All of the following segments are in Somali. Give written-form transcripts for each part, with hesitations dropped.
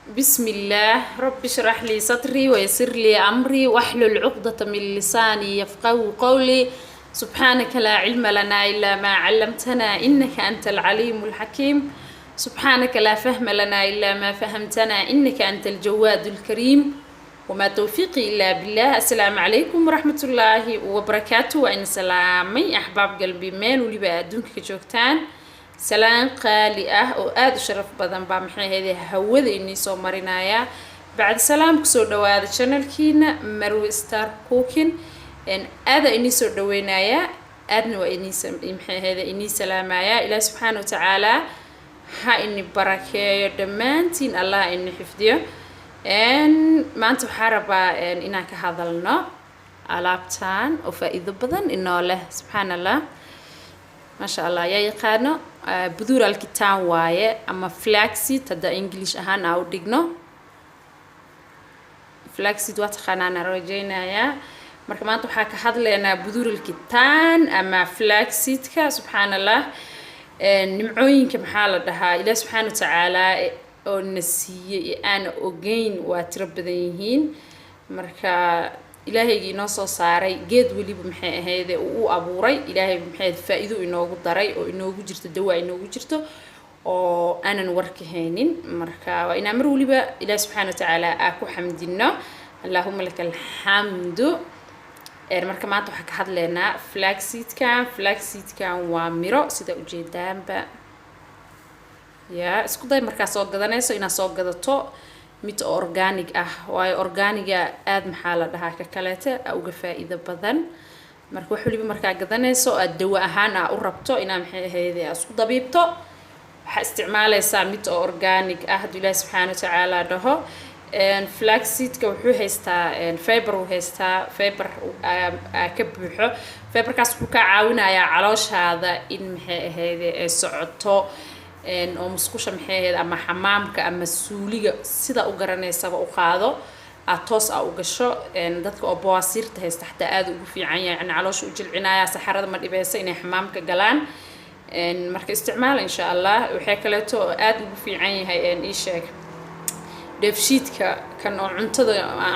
بسم الله رب اشرح لي صدري ويسر لي أمري واحلل عقدة من لساني يفقهوا قولي. سبحانك لا علم لنا إلا ما علمتنا إنك أنت العليم الحكيم. سبحانك لا فهم لنا إلا ما فهمتنا إنك أنت الجواد الكريم. وما توفيقي إلا بالله. السلام عليكم ورحمة الله وبركاته. وإن سلامي أحباب قلبي مين ولبا أدونك كجوكتان سلام قالي وآد شرف بدن بامحي هذه هوذ إني سو مرينايا بعد سلام كسو دواد channel كينا مرو ستار كوكين إن آذا إني سو دوينايا آدنا وإني محي هذا إني سلامايا إلى سبحانه وتعالى ها إني بركة دمانتين الله إني حفظيه إن ما أنتم حاربة إن إنك هذا لنا ألابتان وفائدة بدن إنه له سبحان الله ما شاء الله يا يقانو بذور الكتان وايه أما فلاكسي تدا إنجليش أهان أو ديجنو فلاكسي دوات خانانا رجينا يا مركمان تو حاك حد لنا بذور الكتان أما فلاكسي تكا سبحان الله نمعوين كم حالة دها إلى سبحانه وتعالى أو نسيه أنا أوجين وتربذيهين مركا إلهي نصو صاري جد ولي بمحي هذا وأبوري إلهي بمحي فائدة إنه قدري أو إنه جرت الدواء إنه جرته أو أنا نورك هينين مركا وإن أمر ولي بقى إله سبحانه وتعالى أكو حمدنا اللهم لك الحمد مركا ما تحك حد لنا فلاكسيت كان وميرو سيدا وجدان بقى يا اسكو داي مركا سو قدانيسو إنا سو قدتو mid organic waayo organiga aad maxaa la dhahaa ka kaleete uga faa'iido badan marka wax waliba marka gadanayso aad dawo ahaan u rabto inaa maxay ahaydee isku dabiibto waxa isticmaalaysaa mid organic hadii Ilaahay subhanahu wa ta'ala dhaho flaxseed ka wuxuu haystaa fiber uu haystaa fiber ka buuxo fiberkaas wuxuu ka caawinayaa calooshaada in maxay ahaydee ay socoto oo musqusha maxay ama xamaamka ama suuliga sida u garaneysaba u qaado toos u gasho dadka oo bawaasiirta haysta xataa aad ugu fiican yahay caloosha u jilcinaya saxarada ma dhibeysa inay xamaamka galaan marka isticmaal insha Allah waxay kaleeto aad ugu fiican yahay ii sheeg dheefshiidka kan oo cuntada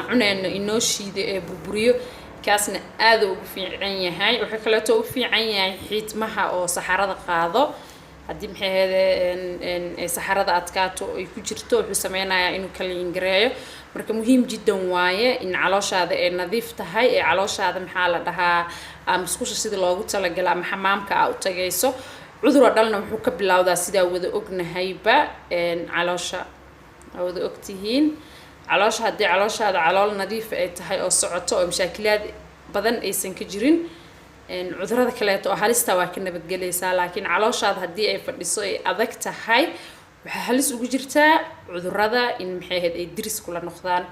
cunayno inoo shiido ee burburiyo kaasna aad ugu fiican yahay waxay kaleeto u fiican yahay xiidmaha oo saxarada qaado haddii maxay ahaydee saxarada adkaato ay ku jirto wuxuu sameynayaa inuu kala ingareeyo marka muhiim jiddan waaye in calooshaada ay nadiif tahay ee calooshaada maxaa la dhahaa musqusha sida loogu talagalay ama xamaamka u tagayso cudur oo dhalna wuxuu ka bilowdaa sida wada ognahayba caloosha wada ogtihiin caloosha haddii calooshaada calool nadiif ay tahay oo socoto oo mashaakilaad badan aysan ka jirin cudurada kaleeto oo halista waa ka nabadgelaysaa laakiin calooshaada haddii ay fadhiso ay adag tahay waxa halis ugu jirtaa cudurada in maxay ahayd ay diris kula noqdaan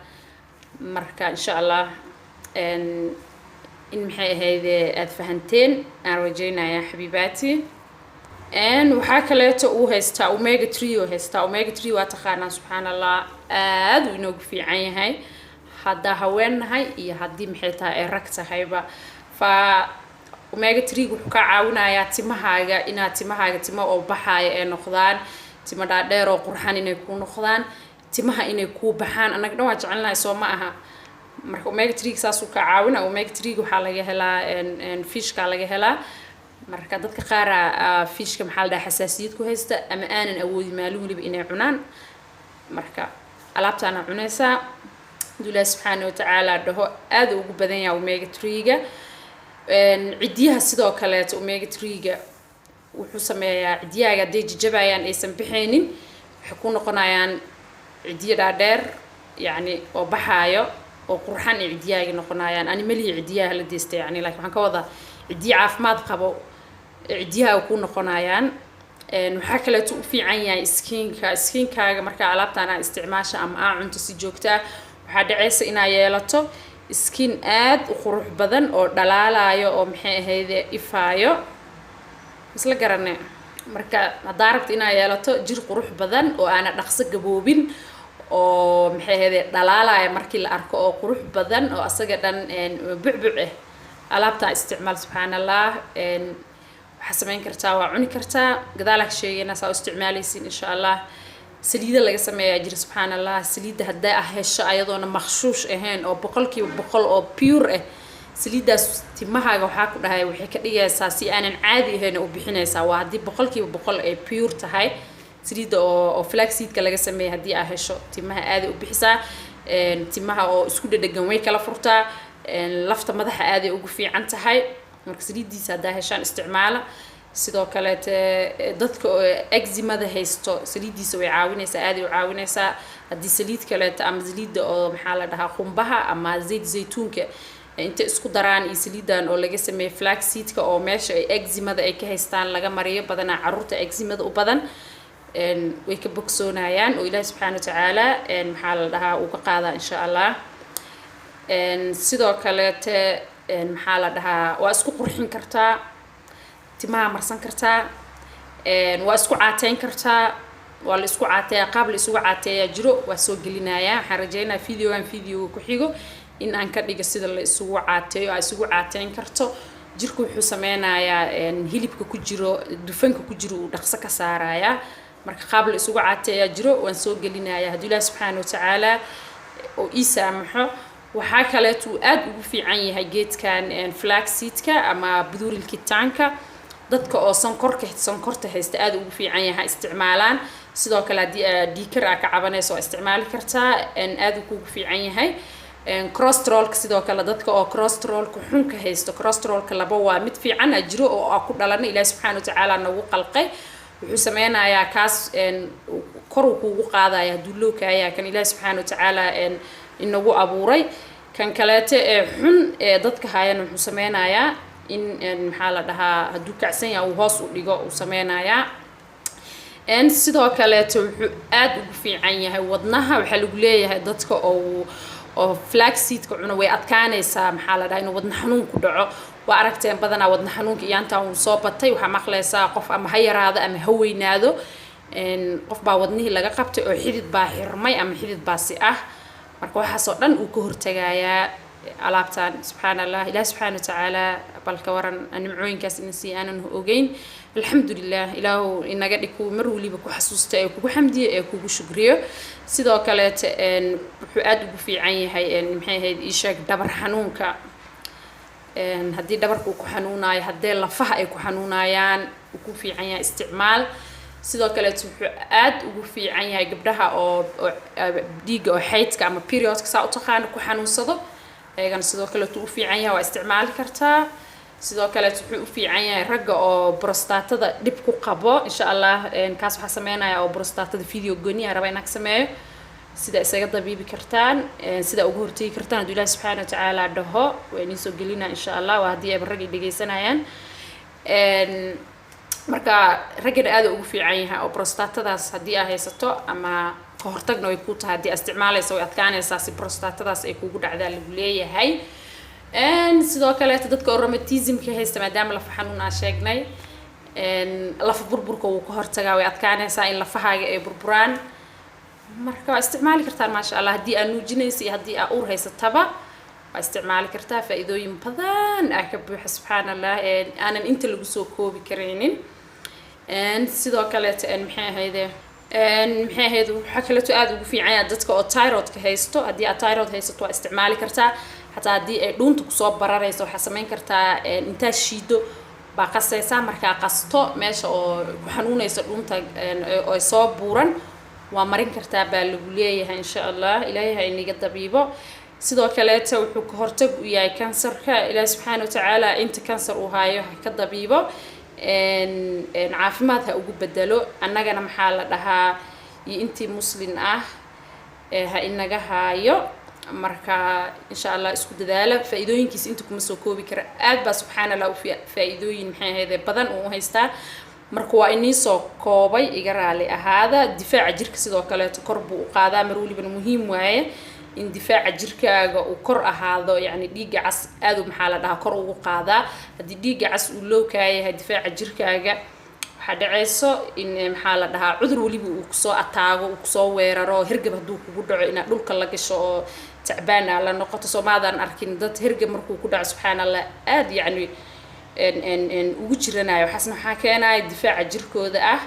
marka insha Allah in maxay ahayd aad fahanteen aan rajaynayaa xabiibaati waxa kaleeto uu haystaa omega 3 oo haystaa omega 3 waa taqaanaa subhanallah aad uu inoogu fiican yahay hadda haweenahay iyo haddii maxay tahay ay rag tahayba fa omega 3 wuxuu ka caawinayaa timahaaga inaad timahaaga timo oo baxaya ay noqdaan timo dhaadheer oo qurxan inay ku noqdaan timaha inay ku baxaan anaga dhan waa jecelnahay soo ma aha marka omega 3 saas uu ka caawina omega 3 waxa laga helaa fishka laga helaa marka dadka qaar fishka maxaa la dhahaa xasaasiyad ku haysta ama aanan awoodi maalin waliba inay cunaan marka alaabtaana cunaysa Ilaahay subhanahu wa ta'ala dhaho aad ugu badan yahay omega 3 cidiyaha sidoo kale omega 3 wuxuu sameeyaa cidiyaaga haday jajabayaan aysan bixeenin waxay ku noqonayaan cidiyo dhaadheer yani oo baxaayo oo qurxan cidiyaaga noqonayaan animaliya cidiyaha la deystay yani laakiin waxaan ka wada cidiyo caafimaad qabo cidiyaha ku noqonayaan waxa kale oo u fiican yahay skinkaaga marka alaabtaan aad isticmaasho ama cunto si joogto ah waxa dhacaysa inay yeelato skin aad u qurux badan oo dhalaalayo oo maxay ahaydee ifaayo isla garanay marka hadaa rabto inaa yeelato jir qurux badan oo aana dhaqso gaboobin oo maxay ahaydee dhalaalayo markii la arko oo qurux badan oo asaga dhan bucbuc alaabta isticmaal subhanallah waxa sameyn kartaa waa cuni kartaa gadaalak sheegayna saa isticmaalaysiin insha Allah saliida laga sameeyaa jira subxaanallah saliida hadday hesho ayadoona makhshuush ahayn oo boqolkiiba boqol oo pure ah saliidaas timahaaga waxaa ku dhahay waxay ka dhigaysaa si aanan caadi ahayn u bixinaysaa waa haddii boqolkiiba boqol ay pure tahay saliida oo flaxseedka laga sameeyay haddii aad hesho timaha aad u bixisaa timaha oo isku dhadhagan way kala furtaa lafta madaxa aad ay ugu fiican tahay marka saliidiisa haddaa heshaan isticmaala sidoo kale dadka eczema-da haysto saliidiisa way caawinaysaa aad ay u caawinaysaa haddii saliid kale ama saliida oo maxaa la dhahaa qumbaha ama zaytuunka inta isku daraan iyo saliidan oo laga sameeyo flaxseedka oo meesha ay eczema-da ay ka haystaan laga mariyo badanaa caruurta eczema-da u badan way ka bogsoonayaan oo ilaahay subxaana watacaala maxaa la dhahaa uu ka qaadaa insha allah sidoo kale maxaa la dhahaa waa isku qurxin kartaa timaha marsan kartaa waa isku caateyn kartaa waa la isku caateeyaa qaab la isugu caateeyaa jiro waa soo gelinayaa waxaan rajaynayaa videogan ku xigo in aan ka dhigo sida la isugu caateeyo ay isugu caateyn karto jirku wuxuu sameynayaa hilibka ku jiro dufanka ku jiro uu dhaqso ka saarayaa marka qaab la isugu caateeyaa jiro waan soo gelinayaa haddii ilaahay subxaana watacaala oo ii saamaxo waxaa kaleeto uu aad ugu fiican yahay geedkan flaxseedka ama budurilkitaanka dadka oo sonkorta haysta aad ugu fiican yahay isticmaalaan sidoo kale haddii dhiikar ka cabanayso oo isticmaali kartaa aad ugu fiican yahay cholesterolka sidoo kale dadka oo cholesterolka xunka haysto cholesterolka laba waa mid fiican jiro oo ku dhalanay ilaahay subxaana watacaala nagu qalqay wuxuu sameynayaa kaas kor uu kugu qaadaya hadduu loo kaayaa kan ilaahay subxaana watacaala inagu abuuray kan kaleete xun dadka hayana wuxuu sameynayaa in maxaa la dhahaa hadduu kacsan yahay uu hoos u dhigo uu sameynayaa sidoo kaleete wuxuu aad ugu fiican yahay wadnaha waxaa lagu leeyahay dadka oo flaxseedka cuna way adkaanaysaa maxaa la dhahaa inuu wadna xanuun ku dhaco waa aragteen badanaa wadna xanuunka iyaantaa uu soo batay waxaa maqlaysaa qof ama ha yaraado ama ha weynaado qof baa wadnihii laga qabtay oo xidid baa xirmay ama xidid baa si ah marka waxaasoo dhan uu ka hortagayaa alaabtan subxaana allah ilaah subxaana watacaala balka waran nimcooyinkaas ina sii aanan ogeyn alxamdulilah ilaahu inaga dhig kuwa mar waliba ku xasuusta ee kugu xamdiyo ee kugu shukriyo sidoo kaleete wuxuu aad ugu fiican yahay maxay ahayd ii sheeg dhabar xanuunka haddii dhabarka uu ku xanuunayo haddii lafaha ay ku xanuunayaan uu ku fiican yahay isticmaal sidoo kaleete wuxuu aad ugu fiican yahay gabdhaha oo dhiigga oo xaydka ama periodka saa u taqaana ku xanuunsado ayagana sidoo kaleetu u fiican yahay waa isticmaali kartaa sidoo kaleetu wuxuu u fiican yahay ragga oo prostatada dhib ku qabo insha allah kaas waxaa sameynaya oo prostatada video gooniya raba inaan sameeyo sida isaga dabiibi kartaan sida ugu hortagi kartaan hadduu ilaahi subxaana watacaala dhaho waa idiin soo gelinaa insha allah waa haddii ayba ragga dhegeysanayaan marka raggana aad ugu fiican yahay oo prostatadaas haddii aad haysato ama ka hortagna way ku tahay haddii isticmaalaysa way adkaanaysaa si prostatadaas ay kugu dhacdaa lagu leeyahay sidoo kaleeto dadka oo rheumatismka haysta maadaama lafa xanuun aan sheegnay lafa burburka wuu ka hortagaa way adkaanaysaa in lafahaaga ay burburaan marka waa isticmaali kartaan maasha allah haddii aad nuujinaysa iyo haddii aad uur haysataba waa isticmaali kartaa faa'iidooyin badan ka buuxa subxaana allah aanan inta lagu soo koobi karaynin sidoo kaleeto maxay ahayd waxaa kaleeto aad ugu fiican yahay dadka oo thyroidka haysto haddii aad thyroid haysato waa isticmaali kartaa xataa haddii ay dhuunta kusoo bararayso waxaa samayn kartaa intaa shiido baa qasaysaa markaa qasto meesha oo ku xanuunaysa dhuunta oo soo buuran waa marin kartaa baa lagu leeyahay insha allah ilaahay ha inaga dabiibo sidoo kaleeto wuxuu ka hortag u yahay kansarka ilaahay subxaana watacaala inta kansar uu haayo ha ka dabiibo caafimaad ha ugu bedelo annagana maxaa la dhahaa iyo intii muslin ah ha inaga haayo marka insha allah isku dadaala faa'iidooyinkiisa inta kuma soo koobi kara aad baa subxaana allah u faa'iidooyin maxay ahayd badan uu haystaa marka waa inii soo koobay iga raali ahaada difaaca jirka sidoo kaleeto kor buu u qaadaa mar walibana muhiim waaye in difaaca jirkaaga uu kor ahaado yani dhiigga cas aad u maxaa la dhahaa kor ugu qaadaa haddii dhiigga cas uu low kaayahay difaaca jirkaaga waxaa dhacayso in maxaa la dhahaa cudur waliba uu kusoo ataago uu kusoo weeraro hergab hadduu kugu dhaco inaad dhulka la gasho oo tacbaan la noqoto soomaadan arkin dad hergab markuu ku dhaco subxaana allah aad yacni ugu jiranayo waxaasna waxaa keenaya difaaca jirkooda ah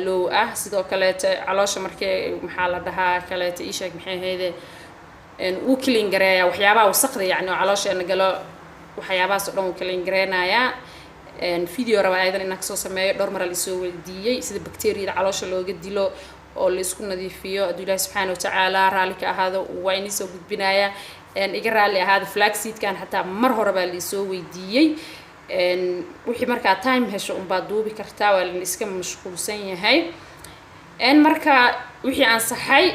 low sidoo kale caloosha markay maxaa la dhahaa kale ii sheeg maxay hayde uu clean gareeyaa waxyaabaha wasaqda yani caloosheena galo waxyaabahaas oo dhan uu clean gareenayaa video raba aydan inaan kasoo sameeyo dhowr mar la soo weydiiyey sida bakteeriyada caloosha looga dilo oo la isku nadiifiyo hadduu ilaahay subxaana watacaala raalli ka ahaado waa inii soo gudbinayaa iga raalli ahaada flaxseedkan xataa mar hore baa la soo weydiiyey wixii markaa time hesho unbaa duubi kartaa waa la iska mashquulsan yahay marka wixii aan saxay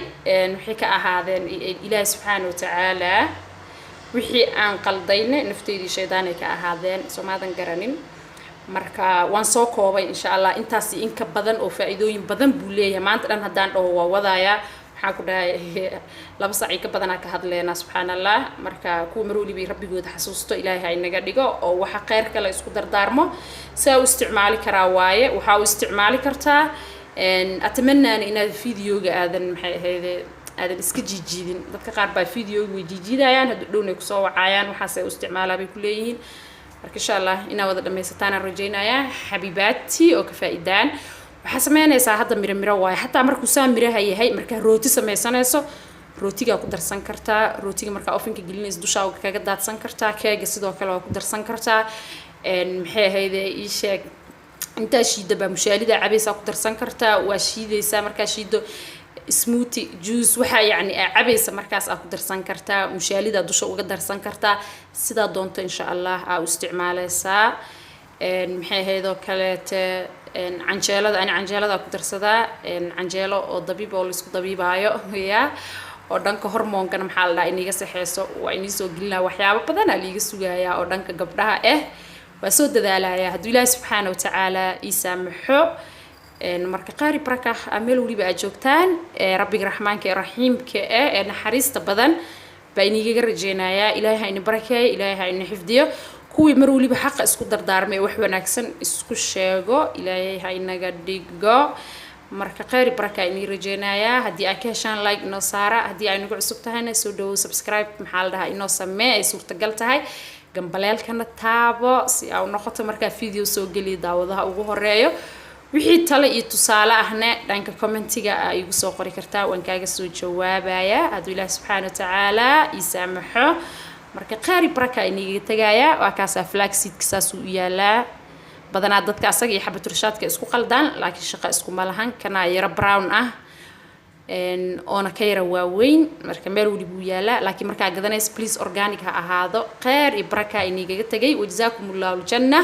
wixii ka ahaadeen ilaahay subxaana watacaala wixii aan qaldayna nafteydii shaydaanay ka ahaadeen soomaadan garanin marka waan soo koobay insha Allah intaas in ka badan oo faa'iidooyin badan buu leeyahay maanta dhan hadaan dhaho waa wadaaya waxaan ku dhahay laba saac ka badan ka hadleena subhanallah marka ku maruulibi rabbigooda xasuusto ilaahay inaga dhigo oo waxa khayr kale isku dardaarmo saa u isticmaali karaa waaye waxa u isticmaali kartaa atmanna inaad videoga aadan maxay ahaydee aadan iska jiijidin dadka qaar baa videoga way jiijidayaan haduu dhowna ku soo wacayaan waxa ay u isticmaalaa bay ku leeyihiin marka insha Allah ina wada dhameysataan rajaynaya xabibaati oo ka faa'iidaan waxa sameynaysaa hadda miro waay hatta markuu saa miraha yahay marka rooti sameysanayso rootiga ku darsan kartaa rootiga marka ovenka gelinayso dusha kaga daadsan kartaa keega sidoo kale waa ku darsan kartaa maxay ahaydee ii sheeg inta shiida ba mushaalida cabaysa ku darsan kartaa waa shiidaysa marka shiido smoothie juice waxa yani cabaysa markaas ku darsan kartaa mushaalida dusha uga darsan kartaa sida doonto insha Allah u isticmaalaysaa maxay ahaydoo kale canjeelada ani canjeelada ku darsadaa canjeelo oo dabiib oo la isku dabiibayo oo dhanka hormoonkana maxaa la dhahaa iniga saxeyso waa inii soo gelinaa waxyaabo badan aa liiga sugayaa oo dhanka gabdhaha waa soo dadaalaya hadduu ilaahay subxaana watacaala ii saamaxo marka qaari baraka meel waliba aad joogtaan rabbiga raxmaanka ee raxiimka ee naxariista badan baa iniga rajeynayaa ilaahay ha ina barakeeyo ilaahay ha ina xifdiyo kuwii mar waliba xaq isku dardaarmay wax wanaagsan isku sheego ilaahay ha inaga dhigo marka qaari baraka inii rajeynayaa haddii aad ka heshaan like inoo saara haddii ay nagu cusub tahayna soo dhawow subscribe maxaa la dhahaa inoo samee ay suurtagal tahay gambaleelkana taabo si aa noqoto markaa video soo geliyo daawadaha ugu horeeyo wixii tale iyo tusaale ahna dhanka commentiga ay igu soo qori kartaa waan kaaga soo jawaabaya hadduu ilaahay subxaana watacaala ii saamaxo marka qaari baraka iniga tagaya waa kaas flaxseedka saas u yaalaa badanaa dadka asaga iyo xabad rushaadka isku qaldaan laakiin shaqo isku malahan kana yara brown oona ka yara waaweyn marka meel wali buu yaalaa laakiin markaa gadanaysa please organic ha ahaado khayr iyo baraka iniga tagay wajazaakumullahu aljanna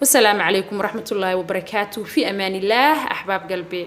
والسلام عليكم ورحمة الله وبركاته في أمان الله أحباب قلبي.